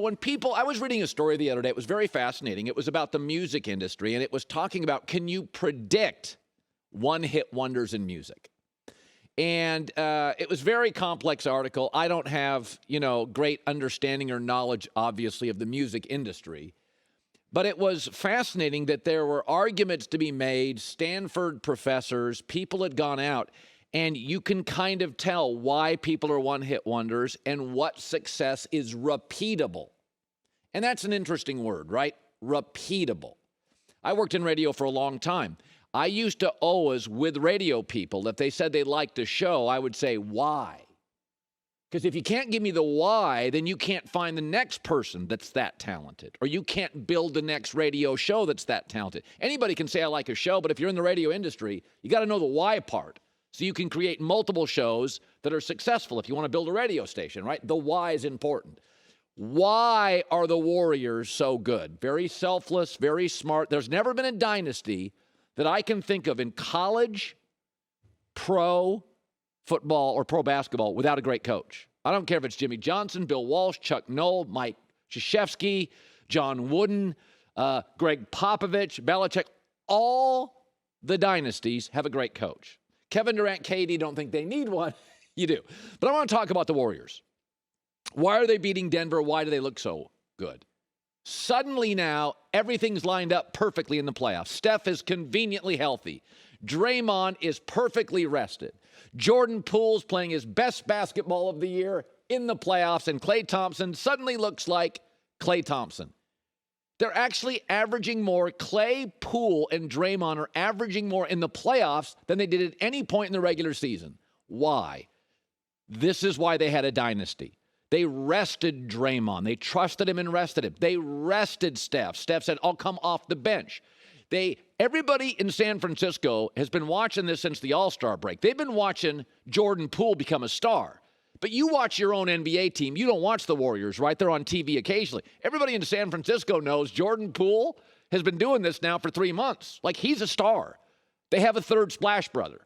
I was reading a story the other day. It was very fascinating. It was about the music industry, and it was talking about, can you predict one-hit wonders in music? And it was a very complex article. I don't have, great understanding or knowledge, obviously, of the music industry. But it was fascinating that there were arguments to be made. Stanford professors, people had gone out, and you can kind of tell why people are one-hit wonders and what success is repeatable. And that's an interesting word, right? Repeatable. I worked in radio for a long time. I used to always, with radio people, if they said they liked a show, I would say, why? Because if you can't give me the why, then you can't find the next person that's that talented, or you can't build the next radio show that's that talented. Anybody can say I like a show, but if you're in the radio industry, you got to know the why part. So you can create multiple shows that are successful if you want to build a radio station, right? The why is important. Why are the Warriors so good? Very selfless, very smart. There's never been a dynasty that I can think of in college, pro football, or pro basketball without a great coach. I don't care if it's Jimmy Johnson, Bill Walsh, Chuck Noll, Mike Krzyzewski, John Wooden, Greg Popovich, Belichick. All the dynasties have a great coach. Kevin Durant, KD, don't think they need one. You do. But I want to talk about the Warriors. Why are they beating Denver? Why do they look so good? Suddenly now, everything's lined up perfectly in the playoffs. Steph is conveniently healthy. Draymond is perfectly rested. Jordan Poole's playing his best basketball of the year in the playoffs, and Klay Thompson suddenly looks like Klay Thompson. They're actually averaging more. Klay, Poole, and Draymond are averaging more in the playoffs than they did at any point in the regular season. Why? This is why they had a dynasty. They rested Draymond. They trusted him and rested him. They rested Steph. Steph said, I'll come off the bench. Everybody in San Francisco has been watching this since the All-Star break. They've been watching Jordan Poole become a star. But you watch your own NBA team. You don't watch the Warriors, right? They're on TV occasionally. Everybody in San Francisco knows Jordan Poole has been doing this now for 3 months. Like, he's a star. They have a third Splash Brother.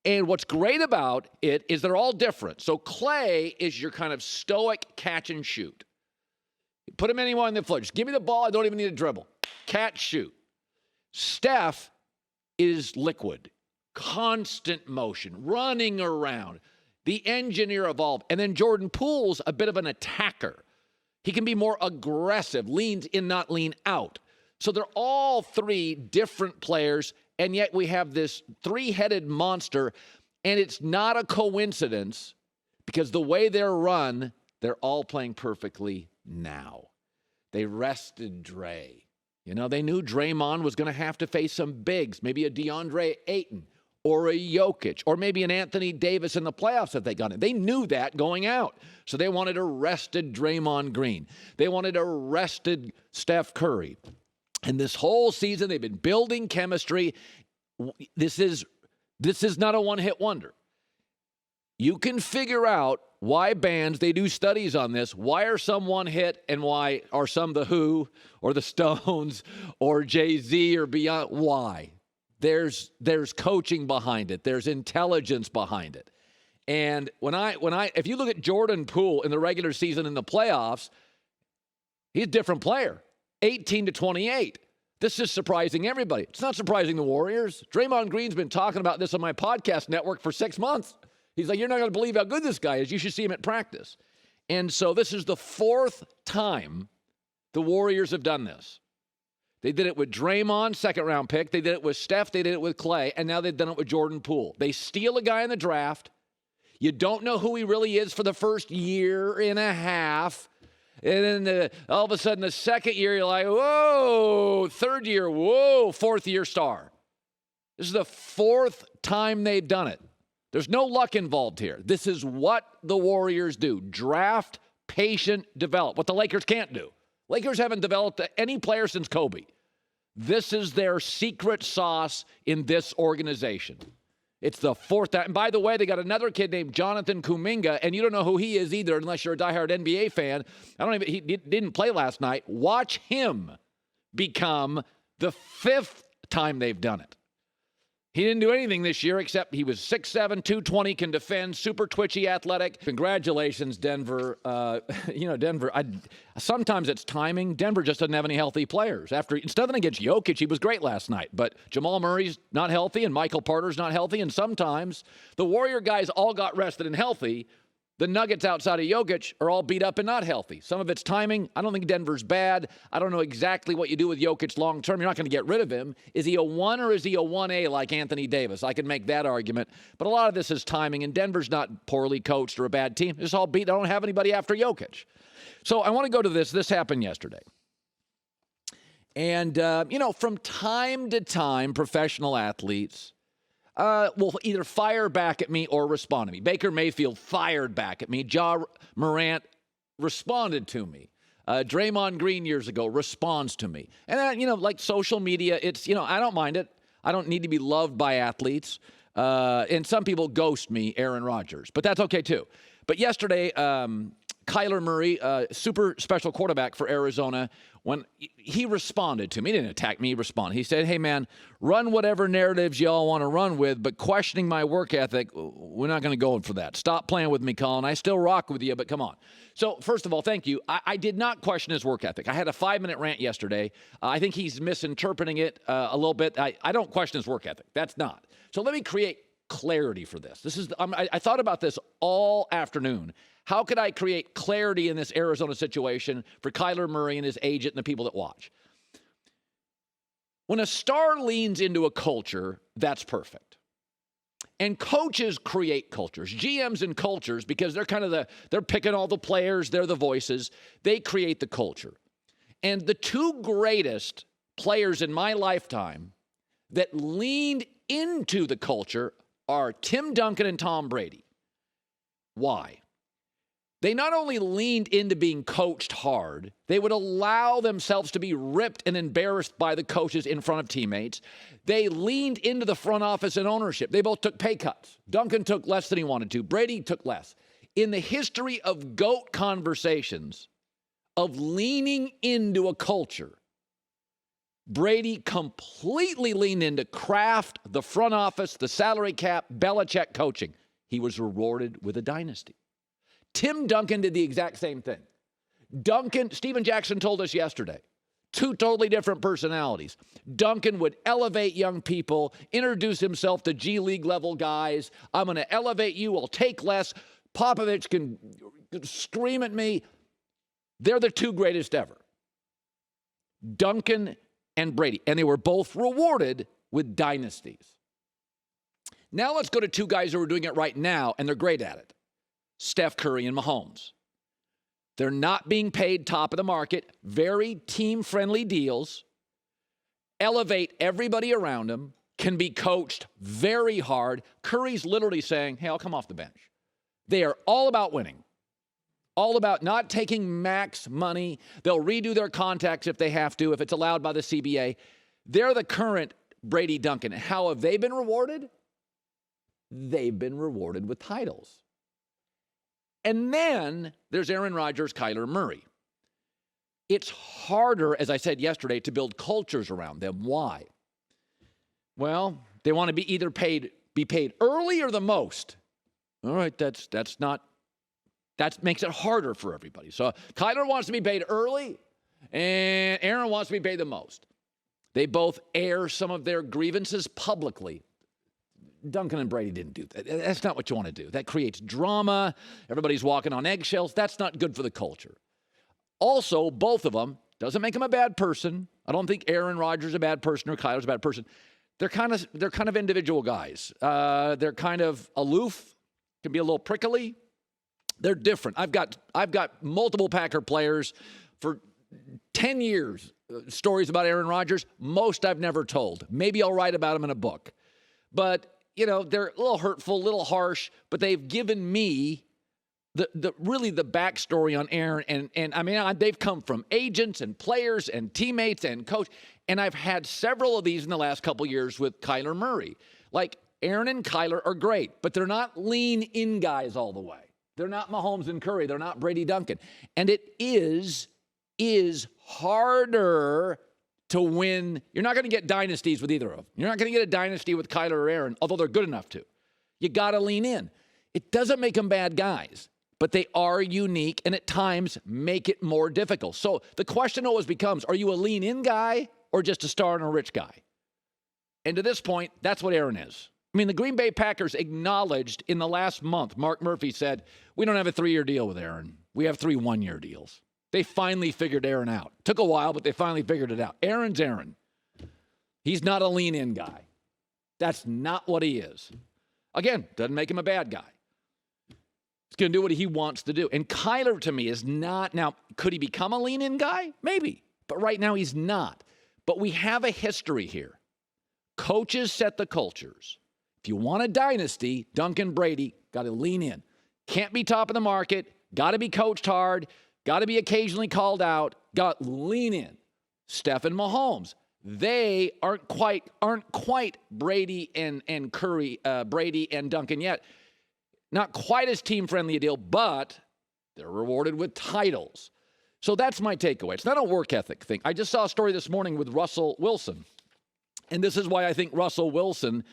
And what's great about it is they're all different. So Klay is your kind of stoic catch and shoot. Put him anywhere on the floor. Just give me the ball. I don't even need a dribble. Catch, shoot. Steph is liquid, constant motion, running around. The engineer evolved. And then Jordan Poole's a bit of an attacker. He can be more aggressive, leans in, not lean out. So they're all three different players, and yet we have this three-headed monster, and it's not a coincidence because the way they're run, they're all playing perfectly now. They rested Dre. They knew Draymond was going to have to face some bigs, maybe a DeAndre Ayton or a Jokic or maybe an Anthony Davis in the playoffs if they got it. They knew that going out. So they wanted a rested Draymond Green. They wanted a rested Steph Curry. And this whole season, they've been building chemistry. This is not a one-hit wonder. You can figure out why bands, they do studies on this. Why are some one hit and why are some The Who or the Stones or Jay-Z or Beyond? Why? There's coaching behind it. There's intelligence behind it. And if you look at Jordan Poole in the regular season in the playoffs, he's a different player. 18 to 28. This is surprising everybody. It's not surprising the Warriors. Draymond Green's been talking about this on my podcast network for 6 months. He's like, you're not going to believe how good this guy is. You should see him at practice. And so this is the fourth time the Warriors have done this. They did it with Draymond, second-round pick. They did it with Steph. They did it with Klay. And now they've done it with Jordan Poole. They steal a guy in the draft. You don't know who he really is for the first year and a half. And then all of a sudden, the second year, you're like, whoa, third year, whoa, fourth-year star. This is the fourth time they've done it. There's no luck involved here. This is what the Warriors do. Draft, patient, develop. What the Lakers can't do. Lakers haven't developed any player since Kobe. This is their secret sauce in this organization. It's the fourth time. And by the way, they got another kid named Jonathan Kuminga, and you don't know who he is either unless you're a diehard NBA fan. He didn't play last night. Watch him become the fifth time they've done it. He didn't do anything this year except he was 6'7", 220, can defend, super twitchy, athletic. Congratulations, Denver. Denver, sometimes it's timing. Denver just doesn't have any healthy players. It's nothing against Jokic. He was great last night. But Jamal Murray's not healthy, and Michael Porter's not healthy. And sometimes the Warrior guys all got rested and healthy. The Nuggets outside of Jokic are all beat up and not healthy. Some of it's timing. I don't think Denver's bad. I don't know exactly what you do with Jokic long term. You're not going to get rid of him. Is he a 1 or is he a 1A like Anthony Davis? I can make that argument. But a lot of this is timing, and Denver's not poorly coached or a bad team. It's all beat. I don't have anybody after Jokic. So I want to go to this. This happened yesterday. And, from time to time, professional athletes will either fire back at me or respond to me. Baker Mayfield fired back at me. Ja Morant responded to me. Draymond Green years ago responds to me. And, like social media, it's, I don't mind it. I don't need to be loved by athletes. And some people ghost me, Aaron Rodgers. But that's okay, too. But yesterday, Kyler Murray, super special quarterback for Arizona, when he responded to me, he didn't attack me, he responded. He said, hey, man, run whatever narratives y'all want to run with, but questioning my work ethic, we're not going to go for that. Stop playing with me, Colin. I still rock with you, but come on. So, first of all, thank you. I did not question his work ethic. I had a 5-minute rant yesterday. I think he's misinterpreting it a little bit. I don't question his work ethic. That's not. So let me create clarity for this. I thought about this all afternoon. How could I create clarity in this Arizona situation for Kyler Murray and his agent and the people that watch? When a star leans into a culture, that's perfect. And coaches create cultures, GMs and cultures, because they're picking all the players, they're the voices. They create the culture. And the two greatest players in my lifetime that leaned into the culture are Tim Duncan and Tom Brady. Why? They not only leaned into being coached hard, they would allow themselves to be ripped and embarrassed by the coaches in front of teammates. They leaned into the front office and ownership. They both took pay cuts. Duncan took less than he wanted to. Brady took less. In the history of GOAT conversations, of leaning into a culture, Brady completely leaned into Kraft, the front office, the salary cap, Belichick coaching. He was rewarded with a dynasty. Tim Duncan did the exact same thing. Steven Jackson told us yesterday, two totally different personalities. Duncan would elevate young people, introduce himself to G League level guys. I'm going to elevate you. I'll take less. Popovich can scream at me. They're the two greatest ever. Duncan and Brady. And they were both rewarded with dynasties. Now let's go to two guys who are doing it right now, and they're great at it. Steph Curry and Mahomes. They're not being paid top of the market. Very team-friendly deals. Elevate everybody around them. Can be coached very hard. Curry's literally saying, hey, I'll come off the bench. They are all about winning. All about not taking max money. They'll redo their contracts if they have to, if it's allowed by the CBA. They're the current Brady Duncan. How have they been rewarded? They've been rewarded with titles. And then there's Aaron Rodgers, Kyler Murray. It's harder, as I said yesterday, to build cultures around them. Why? Well, they want to be either be paid early or the most. All right, that makes it harder for everybody. So Kyler wants to be paid early, and Aaron wants to be paid the most. They both air some of their grievances publicly. Duncan and Brady didn't do that. That's not what you want to do. That creates drama. Everybody's walking on eggshells. That's not good for the culture. Also, both of them, doesn't make them a bad person. I don't think Aaron Rodgers is a bad person or Kyler's a bad person. They're kind of individual guys. They're kind of aloof, can be a little prickly. They're different. I've got multiple Packer players for 10 years, stories about Aaron Rodgers. Most I've never told. Maybe I'll write about them in a book. But they're a little hurtful, a little harsh, but they've given me really the backstory on Aaron. And I mean, they've come from agents and players and teammates and coach. And I've had several of these in the last couple years with Kyler Murray. Like, Aaron and Kyler are great, but they're not lean-in guys all the way. They're not Mahomes and Curry. They're not Brady Duncan. And it is harder to win. You're not going to get dynasties with either of them. You're not going to get a dynasty with Kyler or Aaron, although they're good enough to. You got to lean in. It doesn't make them bad guys, but they are unique and at times make it more difficult. So the question always becomes, are you a lean-in guy or just a star and a rich guy? And to this point, that's what Aaron is. I mean, the Green Bay Packers acknowledged in the last month, Mark Murphy said, we don't have a 3-year deal with Aaron. We have 3 one-year deals. They finally figured Aaron out. Took a while, but they finally figured it out. Aaron's Aaron. He's not a lean-in guy. That's not what he is. Again, doesn't make him a bad guy. He's going to do what he wants to do. And Kyler, to me, is not. Now, could he become a lean-in guy? Maybe. But right now, he's not. But we have a history here. Coaches set the cultures. If you want a dynasty, Duncan Brady, got to lean in. Can't be top of the market. Got to be coached hard. Got to be occasionally called out. Got to lean in. Steph and Mahomes. They aren't quite Brady and Curry, Brady and Duncan yet. Not quite as team-friendly a deal, but they're rewarded with titles. So that's my takeaway. It's not a work ethic thing. I just saw a story this morning with Russell Wilson. And this is why I think Russell Wilson,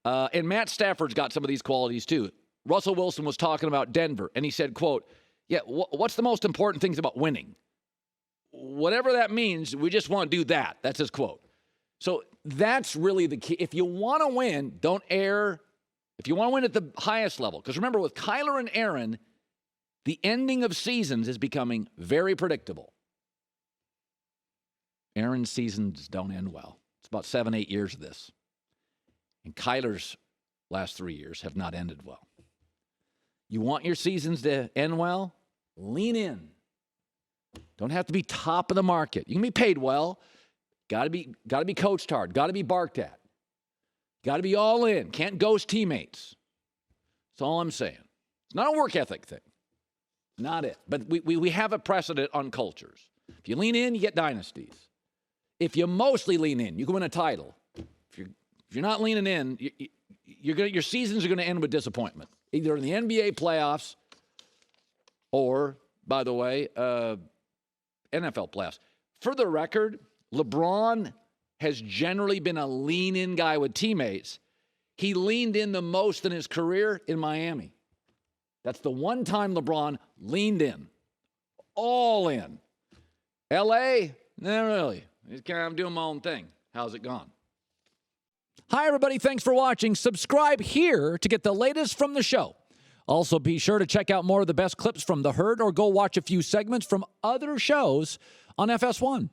and Matt Stafford's got some of these qualities too. Russell Wilson was talking about Denver, and he said, quote, yeah, what's the most important things about winning? Whatever that means, we just want to do that. That's his quote. So that's really the key. If you want to win, don't err. If you want to win at the highest level, because remember, with Kyler and Aaron, the ending of seasons is becoming very predictable. Aaron's seasons don't end well. It's about 7-8 years of this. And Kyler's last 3 years have not ended well. You want your seasons to end well? Lean in. Don't have to be top of the market. You can be paid well. Got to be coached hard. Got to be barked at. Got to be all in. Can't ghost teammates. That's all I'm saying. It's not a work ethic thing. Not it. But we have a precedent on cultures. If you lean in, you get dynasties. If you mostly lean in, you can win a title. If you're not leaning in, your seasons are going to end with disappointment, either in the NBA playoffs or, by the way, NFL playoffs. For the record, LeBron has generally been a lean-in guy with teammates. He leaned in the most in his career in Miami. That's the one time LeBron leaned in. All in. L.A., not really. I'm doing my own thing. How's it gone? Hi, everybody. Thanks for watching. Subscribe here to get the latest from the show. Also, be sure to check out more of the best clips from The Herd or go watch a few segments from other shows on FS1.